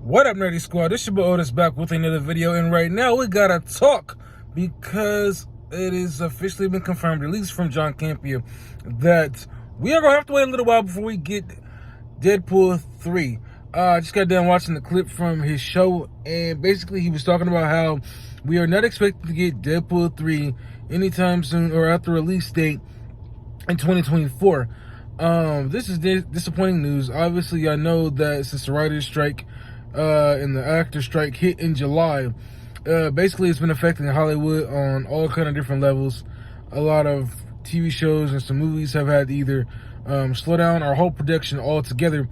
What up, Nerdy Squad? This your boy Otis back with another video, and right now we gotta talk because it is officially been confirmed, at least from John Campia, that we are gonna have to wait a little while before we get Deadpool 3. I just got done watching the clip from his show, and basically he was talking about how we are not expected to get Deadpool 3 anytime soon or at the release date in 2024. This is disappointing news. Obviously, I know that since the writer's strike and the actor strike hit in July, basically it's been affecting Hollywood on all kind of different levels. A lot of TV shows and some movies have had to either slow down or halt production altogether.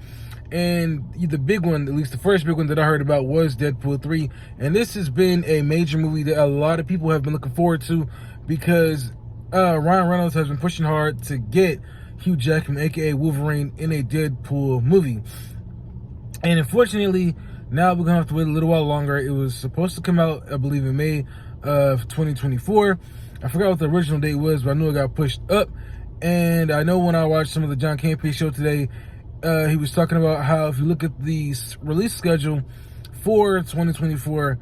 And the big one, at least the first big one that I heard about, was Deadpool 3. And this has been a major movie that a lot of people have been looking forward to because Ryan Reynolds has been pushing hard to get Hugh Jackman, aka Wolverine, in a Deadpool movie. And unfortunately, now we're gonna have to wait a little while longer. It was supposed to come out, I believe, in May of 2024. I forgot what the original date was, but I knew it got pushed up. And I know when I watched some of the John Campia show today, he was talking about how if you look at the release schedule for 2024,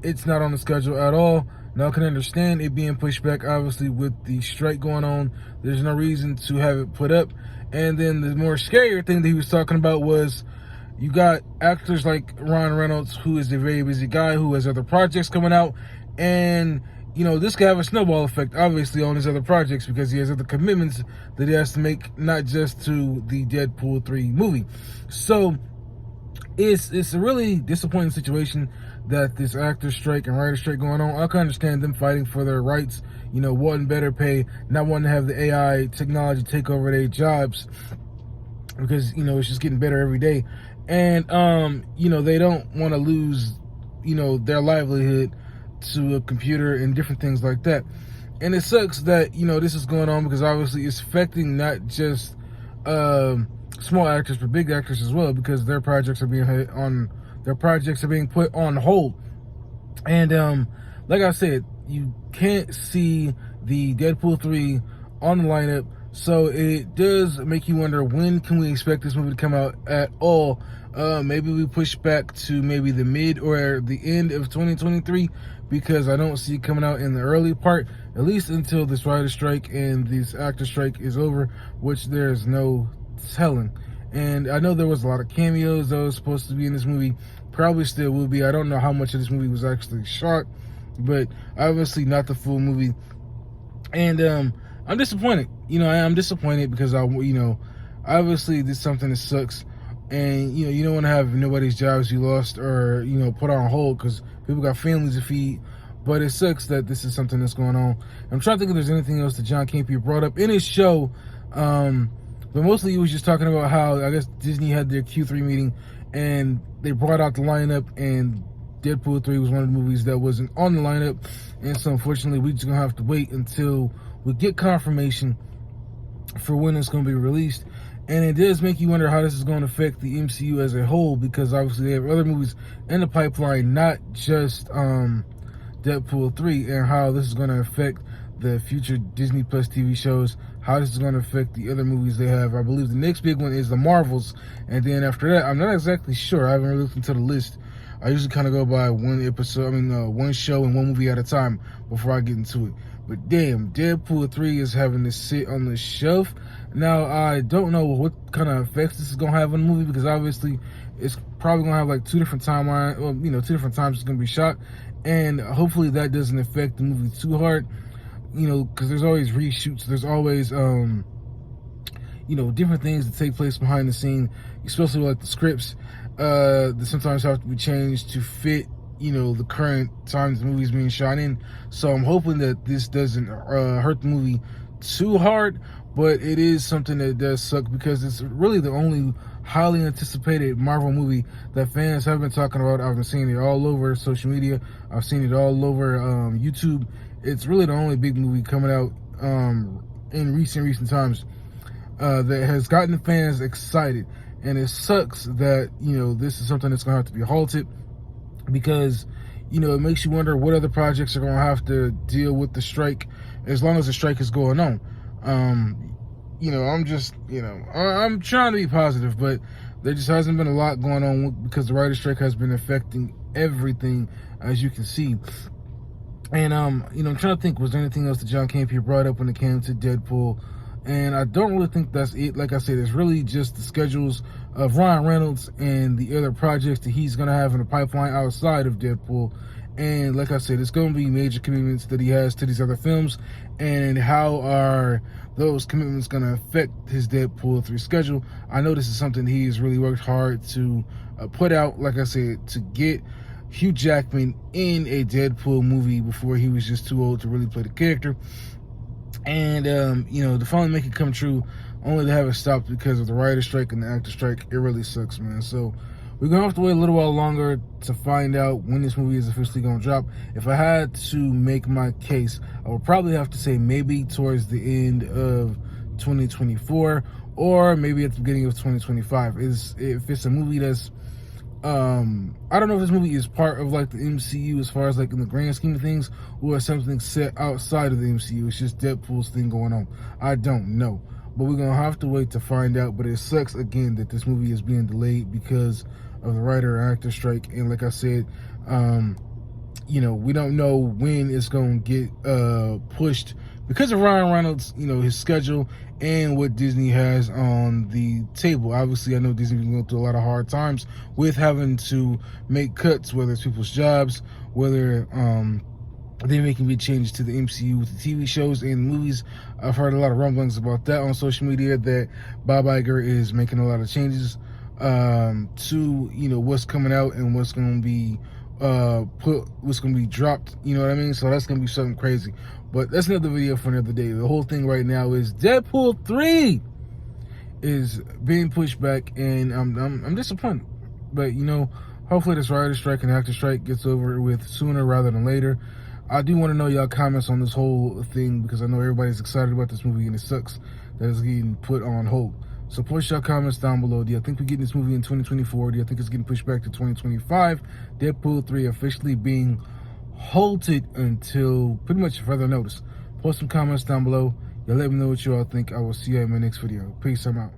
it's not on the schedule at all. Now I can understand it being pushed back, obviously, with the strike going on. There's no reason to have it put up. And then the more scarier thing that he was talking about was you got actors like Ryan Reynolds, who is a very busy guy, who has other projects coming out. And, you know, this could have a snowball effect, obviously, on his other projects because he has other commitments that he has to make, not just to the Deadpool 3 movie. So it's a really disappointing situation that this actor strike and writer strike going on. I can understand them fighting for their rights, you know, wanting better pay, not wanting to have the AI technology take over their jobs because, you know, it's just getting better every day. And, you know, they don't want to lose, you know, their livelihood to a computer and different things like that. And it sucks that, you know, this is going on because obviously it's affecting not just small actors, but big actors as well, because their projects are being put on hold. And like I said, you can't see the Deadpool 3 on the lineup, so it does make you wonder, when can we expect this movie to come out at all? Maybe we push back to maybe the mid or the end of 2023, because I don't see it coming out in the early part, at least until this writer strike and this actor strike is over, which there's no telling. And I know there was a lot of cameos that was supposed to be in this movie, probably still will be. I don't know how much of this movie was actually shot, but obviously not the full movie. And I'm disappointed. You know, I am disappointed because obviously this is something that sucks. And, you know, you don't want to have nobody's jobs you lost or, you know, put on hold because people got families to feed. But it sucks that this is something that's going on. I'm trying to think if there's anything else that John Campia brought up in his show. But mostly he was just talking about how, I guess, Disney had their Q3 meeting and they brought out the lineup, and Deadpool 3 was one of the movies that wasn't on the lineup. And so unfortunately we're just going to have to wait until we get confirmation for when it's going to be released. And it does make you wonder how this is going to affect the MCU as a whole, because obviously they have other movies in the pipeline, not just Deadpool 3, and how this is going to affect the future Disney Plus TV shows, how this is going to affect the other movies they have. I believe the next big one is the Marvels, and then after that, I'm not exactly sure. I haven't really looked into the list. I usually kind of go by one show and one movie at a time before I get into it. But damn, Deadpool 3 is having to sit on the shelf. Now, I don't know what kind of effects this is going to have on the movie, because obviously it's probably going to have like two different timelines, or, you know, two different times it's going to be shot. And hopefully that doesn't affect the movie too hard, you know, because there's always reshoots. There's always, you know, different things that take place behind the scene, especially like the scripts that sometimes have to be changed to fit, you know, the current times the movie's being shot in. So I'm hoping that this doesn't hurt the movie too hard, but it is something that does suck because it's really the only highly anticipated Marvel movie that fans have been talking about. I've been seeing it all over social media. I've seen it all over YouTube. It's really the only big movie coming out in recent times that has gotten the fans excited. And it sucks that, you know, this is something that's going to have to be halted, because, you know, it makes you wonder what other projects are going to have to deal with the strike as long as the strike is going on. You know, I'm just, you know, I'm trying to be positive, but there just hasn't been a lot going on because the writer's strike has been affecting everything, as you can see. And I'm trying to think, was there anything else that John Campea brought up when it came to Deadpool? And I don't really think that's it. Like I said, it's really just the schedules of Ryan Reynolds and the other projects that he's gonna have in the pipeline outside of Deadpool. And like I said, it's gonna be major commitments that he has to these other films, and how are those commitments gonna affect his Deadpool 3 schedule. I know this is something he's really worked hard to put out, like I said, to get Hugh Jackman in a Deadpool movie before he was just too old to really play the character. And to finally make it come true, only to have it stopped because of the writer's strike and the actor strike, it really sucks, man. So we're gonna have to wait a little while longer to find out when this movie is officially gonna drop. If I had to make my case, I would probably have to say maybe towards the end of 2024, or maybe at the beginning of 2025. If it's a movie that's I don't know if this movie is part of like the MCU as far as like in the grand scheme of things, or something set outside of the MCU. It's just Deadpool's thing going on. I don't know, but we're gonna have to wait to find out. But it sucks again that this movie is being delayed because of the writer and actor strike. And like I said, we don't know when it's gonna get pushed because of Ryan Reynolds, his schedule and what Disney has on the table. Obviously, I know Disney's been going through a lot of hard times with having to make cuts, whether it's people's jobs, whether they're making big changes to the MCU with the TV shows and movies. I've heard a lot of rumblings about that on social media, that Bob Iger is making a lot of changes to what's coming out and what's going to be what's going to be dropped. You know what I mean? So that's going to be something crazy. But that's another video for another day. The whole thing right now is Deadpool 3 is being pushed back, and I'm disappointed. But hopefully this writer strike and actor strike gets over with sooner rather than later. I do want to know y'all comments on this whole thing, because I know everybody's excited about this movie, and it sucks that it's getting put on hold. So post your comments down below. Do you think we're getting this movie in 2024? Do you think it's getting pushed back to 2025? Deadpool 3 officially being halted until pretty much further notice. Post some comments down below. Y'all let me know what you all think. I will see you in my next video. Peace. I'm out.